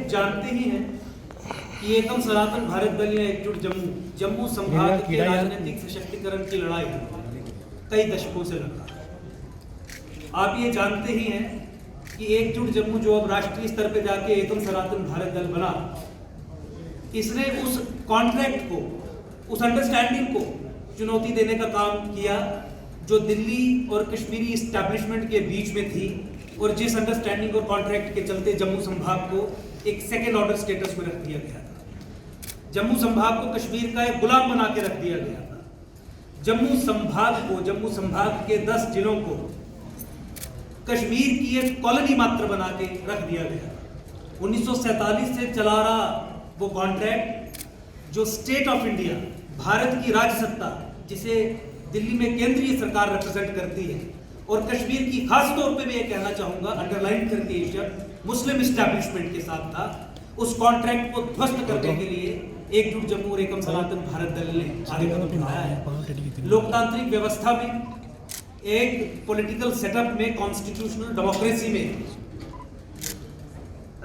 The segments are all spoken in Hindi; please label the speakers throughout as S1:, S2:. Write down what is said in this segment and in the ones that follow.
S1: जानते ही हैं कि एकम सनातन भारत दल या एकजुट जम्मू संभाग के राजनीतिक सशक्तिकरण की लड़ाई कई दशकों से लड़ रहा है। आप ये जानते ही हैं कि एकजुट जम्मू जो अब राष्ट्रीय स्तर पर जाके एकम सनातन भारत दल बना, इसने उस कॉन्ट्रैक्ट को, उस अंडरस्टैंडिंग को चुनौती देने का काम किया जो दिल्ली और कश्मीरी एस्टैब्लिशमेंट के बीच में थी, और जिस अंडरस्टैंडिंग और कॉन्ट्रैक्ट के चलते जम्मू संभाग को एक सेकेंड ऑर्डर स्टेटस में रख दिया गया था। जम्मू संभाग को कश्मीर का एक गुलाम बना के रख दिया गया था। जम्मू संभाग के 10 जिलों को कश्मीर की एक कॉलोनी मात्र बना के रख दिया गया। 1947 से चला रहा वो कॉन्ट्रैक्ट जो स्टेट ऑफ इंडिया, भारत की राज्य सत्ता, जिसे दिल्ली में केंद्रीय सरकार रिप्रेजेंट करती है, और कश्मीर की खास तौर पे मैं ये कहना चाहूंगा, अंडरलाइन करके ये शब्द, मुस्लिम एस्टैब्लिशमेंट के साथ था। उस कॉन्ट्रैक्ट को ध्वस्त करने के लिए एकजुट जम्मू और एकम सनातन भारत दल ने आगे कदम उठाया है। लोकतांत्रिक व्यवस्था में, एक पॉलिटिकल सेटअप में, कॉन्स्टिट्यूशनल डेमोक्रेसी में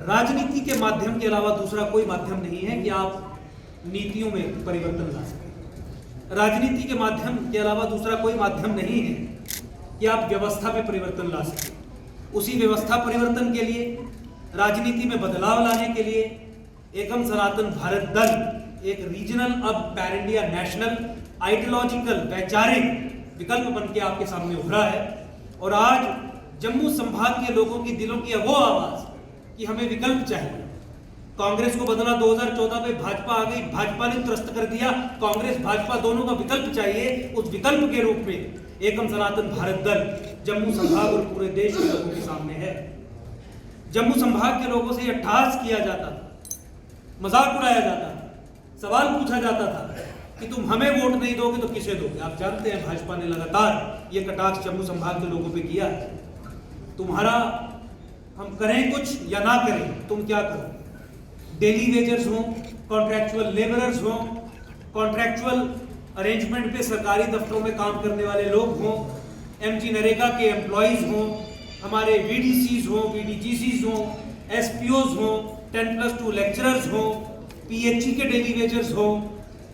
S1: राजनीति के माध्यम के अलावा दूसरा कोई माध्यम नहीं है कि आप नीतियों में परिवर्तन ला सकें। राजनीति के माध्यम के अलावा दूसरा कोई माध्यम नहीं है कि आप व्यवस्था में परिवर्तन ला सकें। उसी व्यवस्था परिवर्तन के लिए, राजनीति में बदलाव लाने के लिए एकम सनातन भारत दल एक रीजनल, अब पैन इंडिया नेशनल, आइडियोलॉजिकल, वैचारिक विकल्प बन के आपके सामने उभरा है। और आज जम्मू संभाग के लोगों की दिलों की वो आवाज कि हमें विकल्प चाहिए। कांग्रेस को बदला 2014 में भाजपा आ गई, भाजपा ने त्रस्त कर दिया। कांग्रेस भाजपा दोनों का विकल्प चाहिए। उस विकल्प के रूप में एकम सनातन भारत दल जम्मू संभाग और पूरे देश के लोगों के सामने है। जम्मू संभाग के लोगों से यह ठहास किया जाता था, मजाक उड़ाया जाता था, सवाल पूछा जाता था कि तुम हमें वोट नहीं दोगे तो किसे दोगे। आप जानते हैं भाजपा ने लगातार ये कटाक्ष जम्मू संभाग के लोगों पे किया है। तुम्हारा, हम करें कुछ या ना करें, तुम क्या करो। डेली वेजर्स हो, कॉन्ट्रैक्चुअल लेबरर्स हो, कॉन्ट्रैक्चुअल अरेंजमेंट पे सरकारी दफ्तरों में काम करने वाले लोग हों, एमजी नरेगा के एम्प्लॉयज हों, हमारे वीडीसीज हों, वीडीजीसीज हों, एसपीओज हों, 10+2 लेक्चरर्स हों, पीएचई के डेली वेजर्स हों,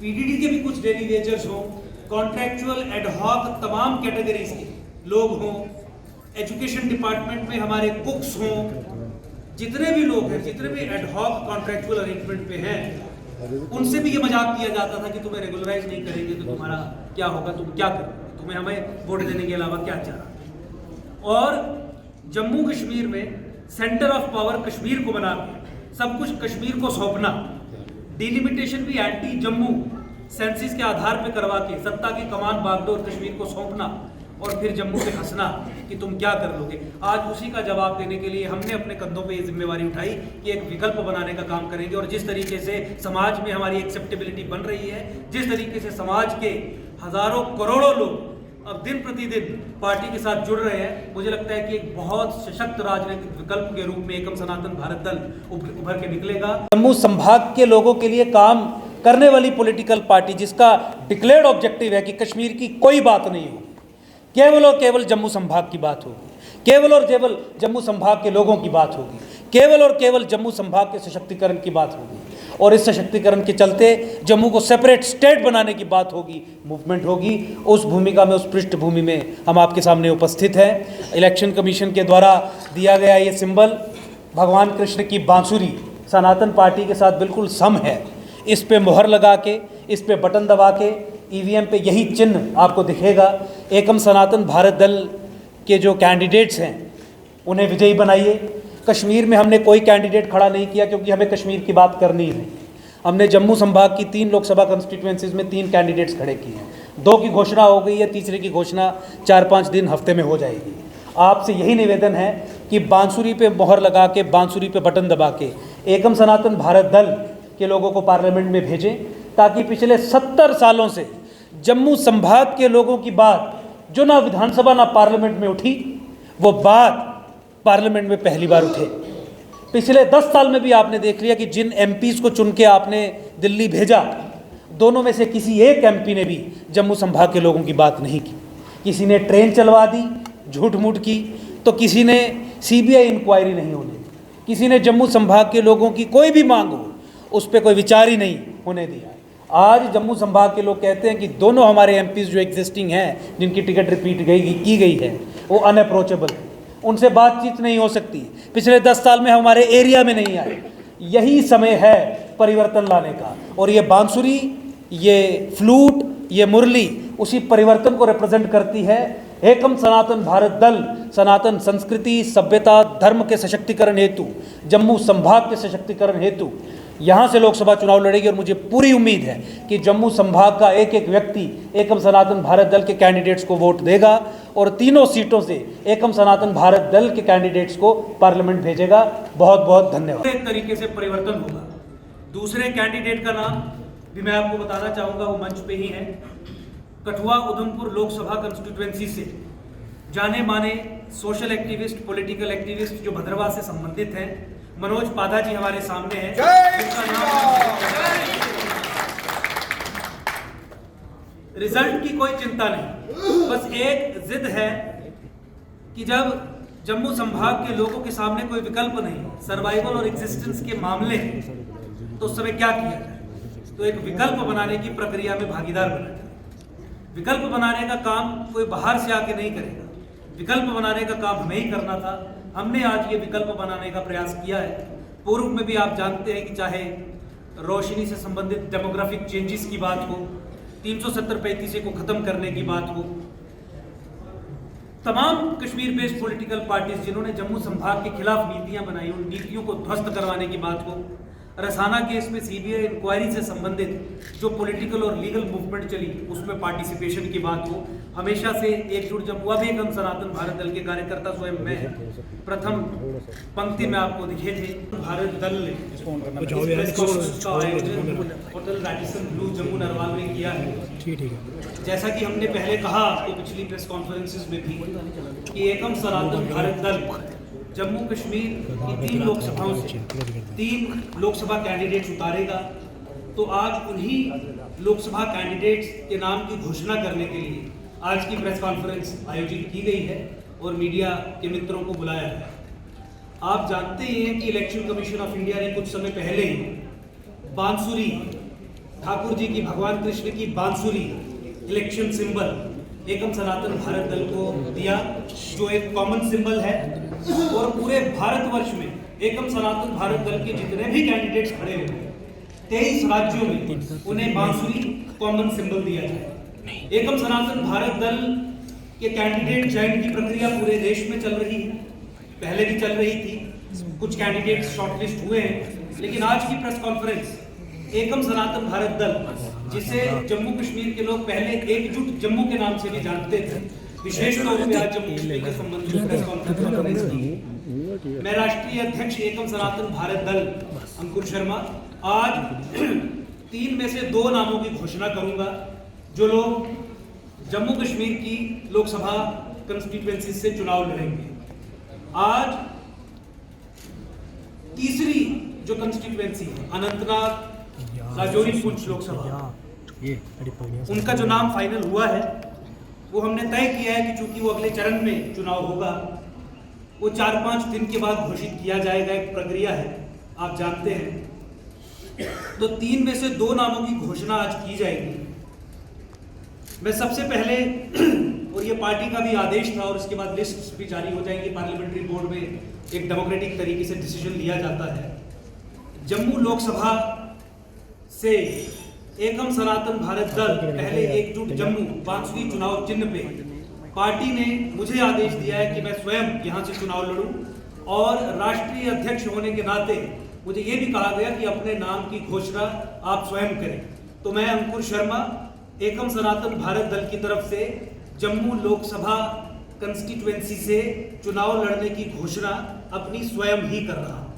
S1: पीडीडी के भी कुछ डेली वेजर्स हों, कॉन्ट्रैक्चुअल एडहॉक तमाम कैटेगरीज के लोग हों, एजुकेशन डिपार्टमेंट में हमारे कुक्स हों, जितने भी लोग हैं, जितने भी एडहॉक कॉन्ट्रैक्चुअल अरेंजमेंट पे हैं, उनसे भी ये मजाक किया जाता था कि तुम्हें रेगुलराइज नहीं करेंगे तो तुम्हारा क्या होगा, तुम क्या करोगे, तुम्हें हमें वोट देने के अलावा क्या चाह। और जम्मू कश्मीर में सेंटर ऑफ पावर कश्मीर को बना के सब कुछ कश्मीर को सौंपना, डिलिमिटेशन भी एंटी जम्मू सेंसिस के आधार पे करवा के सत्ता की कमान बागडोर कश्मीर को सौंपना, और फिर जम्मू पे हंसना कि तुम क्या कर लोगे। आज उसी का जवाब देने के लिए हमने अपने कंधों पे ये जिम्मेवारी उठाई कि एक विकल्प बनाने का काम करेंगे। और जिस तरीके से समाज में हमारी एक्सेप्टेबिलिटी बन रही है, जिस तरीके से समाज के हजारों करोड़ों लोग अब दिन प्रतिदिन पार्टी के साथ जुड़ रहे हैं, मुझे लगता है कि एक बहुत सशक्त राजनीतिक विकल्प के रूप में एकम सनातन भारत दल उभर के निकलेगा। जम्मू संभाग के लोगों के लिए काम करने वाली पॉलिटिकल पार्टी जिसका डिक्लेयर्ड ऑब्जेक्टिव है कि कश्मीर की कोई बात नहीं होगी, केवल और केवल जम्मू संभाग की बात होगी, केवल और केवल जम्मू संभाग के लोगों की बात होगी, केवल और केवल जम्मू संभाग के सशक्तिकरण की बात होगी। और इस सशक्तिकरण के चलते जम्मू को सेपरेट स्टेट बनाने की बात होगी, मूवमेंट होगी। उस भूमिका में, उस पृष्ठभूमि में हम आपके सामने उपस्थित हैं। इलेक्शन कमीशन के द्वारा दिया गया ये सिंबल भगवान कृष्ण की बांसुरी सनातन पार्टी के साथ बिल्कुल सम है। इस पे मोहर लगा के, इस पे बटन दबा के, ईवीएम पे यही चिन्ह आपको दिखेगा। एकम सनातन भारत दल के जो कैंडिडेट्स हैं उन्हें विजयी बनाइए। कश्मीर में हमने कोई कैंडिडेट खड़ा नहीं किया क्योंकि हमें कश्मीर की बात करनी है। हमने जम्मू संभाग की 3 लोकसभा कंस्टिट्यूएंसीज में 3 कैंडिडेट्स खड़े किए हैं। 2 की घोषणा हो गई है, तीसरे की घोषणा 4-5 दिन हफ्ते में हो जाएगी। आपसे यही निवेदन है कि बांसुरी पे मोहर लगा के, बांसुरी पे बटन दबा के एकम सनातन भारत दल के लोगों को पार्लियामेंट में भेजें, ताकि पिछले 70 सालों से जम्मू संभाग के लोगों की बात जो ना विधानसभा ना पार्लियामेंट में उठी, वो बात पार्लियामेंट में पहली बार उठे। पिछले 10 साल में भी आपने देख लिया कि जिन एमपीज को चुन के आपने दिल्ली भेजा, दोनों में से किसी एक एमपी ने भी जम्मू संभाग के लोगों की बात नहीं की। किसी ने ट्रेन चलवा दी, झूठ मूठ की, तो किसी ने सीबीआई इंक्वायरी नहीं होने दी, किसी ने जम्मू संभाग के लोगों की कोई भी मांग हो उस पर कोई विचार ही नहीं होने दिया। आज जम्मू संभाग के लोग कहते हैं कि दोनों हमारे एमपीज जो एग्जिस्टिंग हैं, जिनकी टिकट रिपीट की गई है, वो अनअप्रोचेबल है, उनसे बातचीत नहीं हो सकती। पिछले 10 साल में हमारे एरिया में नहीं आए। यही समय है परिवर्तन लाने का, और ये बांसुरी, ये फ्लूट, ये मुरली उसी परिवर्तन को रिप्रेजेंट करती है। एकम सनातन भारत दल सनातन संस्कृति, सभ्यता, धर्म के सशक्तिकरण हेतु, जम्मू संभाग के सशक्तिकरण हेतु यहाँ से लोकसभा चुनाव लड़ेगी। और मुझे पूरी उम्मीद है कि जम्मू संभाग का एक एक व्यक्ति एकम सनातन भारत दल के कैंडिडेट्स को वोट देगा और तीनों सीटों से एकम सनातन भारत दल के कैंडिडेट्स को पार्लियामेंट भेजेगा। बहुत बहुत धन्यवाद। एक तरीके से परिवर्तन होगा। दूसरे कैंडिडेट का नाम भी मैं आपको बताना चाहूँगा, वो मंच पे ही है। कठुआ उधमपुर लोकसभा कंस्टिट्यूएंसी से जाने माने सोशल एक्टिविस्ट, पॉलिटिकल एक्टिविस्ट जो भद्रवाह से संबंधित हैं, मनोज पाधा जी हमारे सामने हैं। रिजल्ट की कोई चिंता नहीं, बस एक जिद है कि जब जम्मू संभाग के लोगों के सामने कोई विकल्प नहीं, सर्वाइवल और एग्जिस्टेंस के मामले हैं, तो उस समय क्या किया जाए। तो एक विकल्प बनाने की प्रक्रिया में भागीदार बना जाए। विकल्प बनाने का काम कोई बाहर से आके नहीं करेगा, विकल्प बनाने का काम हमें ही करना था। हमने आज ये विकल्प बनाने का प्रयास किया है। पूर्व में भी आप जानते हैं कि चाहे रोशनी से संबंधित डेमोग्राफिक चेंजेस की बात हो, 370-35 को खत्म करने की बात हो, तमाम कश्मीर बेस्ड पॉलिटिकल पार्टीज जिन्होंने जम्मू संभाग के खिलाफ नीतियां बनाई, उन नीतियों को ध्वस्त करवाने की बात हो, रसाना केस में सीबीआई इंक्वायरी से संबंधित जो पॉलिटिकल और लीगल मूवमेंट चली उसमें पार्टिसिपेशन की बात हो, हमेशा से एकजुट जम्मू। अब एकम सनातन भारत दल के कार्यकर्ता स्वयं मैं प्रथम पंक्ति में आपको दिखे थे। भारत दल ने hotel Radisson Blu Jammu Narwal में किया है। जैसा कि हमने पहले कहा आपको पिछली प्रेस कॉन्फ्रेंसेस में भी कि एकम सनातन भारत दल जम्मू कश्मीर की 3 लोकसभाओं से 3 लोकसभा कैंडिडेट्स उतारेगा। तो आज उन्हीं लोकसभा कैंडिडेट्स के नाम की घोषणा करने के लिए आज की प्रेस कॉन्फ्रेंस आयोजित की गई है और मीडिया के मित्रों को बुलाया है। आप जानते ही हैं कि इलेक्शन कमीशन ऑफ इंडिया ने कुछ समय पहले ही बांसुरी, ठाकुर जी की, भगवान कृष्ण की बांसुरी इलेक्शन सिंबल एकम सनातन भारत दल को दिया, जो एक कॉमन सिंबल है। और पूरे भारतवर्ष में एकम सनातन भारत दल के जितने भी कैंडिडेट्स खड़े हुए 23 राज्यों में उन्हें बांसुरी कॉमन सिंबल दिया जाए। एकम सनातन भारत दल के कैंडिडेट चयन की प्रक्रिया पूरे देश में चल रही है, पहले भी चल रही थी। कुछ कैंडिडेट शॉर्टलिस्ट हुए हैं, लेकिन आज की प्रेस कॉन्फ्रेंस एकम सनातन भारत दल, जिसे जम्मू कश्मीर के लोग पहले एकजुट जम्मू के नाम से भी जानते थे, विशेष तौर पे आज जम्मू कश्मीर के संबंधित प्रेस कॉन्फ्रेंस की। मैं राष्ट्रीय अध्यक्ष एकम सनातन भारत दल अंकुर शर्मा आज 3 में से 2 नामों की घोषणा करूंगा जो लोग जम्मू कश्मीर की लोकसभा कंस्टिट्यूएंसी से चुनाव लड़ेंगे। आज तीसरी जो कंस्टिट्यूएंसी है अनंतनाग राजौरी पुंछ लोकसभा, उनका जो नाम फाइनल हुआ है वो हमने तय किया है कि चूंकि वो अगले चरण में चुनाव होगा, वो 4-5 दिन के बाद घोषित किया जाएगा। एक प्रक्रिया है, आप जानते हैं। तो 3 में से 2 नामों की घोषणा आज की जाएगी। मैं सबसे पहले और ये पार्टी का भी आदेश था और इसके बाद लिस्ट भी जारी हो जाएगी। पार्लियामेंट्री बोर्ड में एक डेमोक्रेटिक तरीके से डिसीजन लिया जाता है। जम्मू लोकसभा से एकम सनातन भारत दल पहले एकजुट जम्मू बांसुरी चुनाव चिन्ह पे पार्टी ने मुझे आदेश दिया है कि मैं स्वयं यहां से चुनाव लड़ूं और राष्ट्रीय अध्यक्ष होने के नाते मुझे ये भी कहा गया कि अपने नाम की घोषणा आप स्वयं करें। तो मैं अंकुर शर्मा एकम सनातन भारत दल की तरफ से जम्मू लोकसभा कंस्टिट्यूएंसी से चुनाव लड़ने की घोषणा अपनी स्वयं ही कर रहा हूं।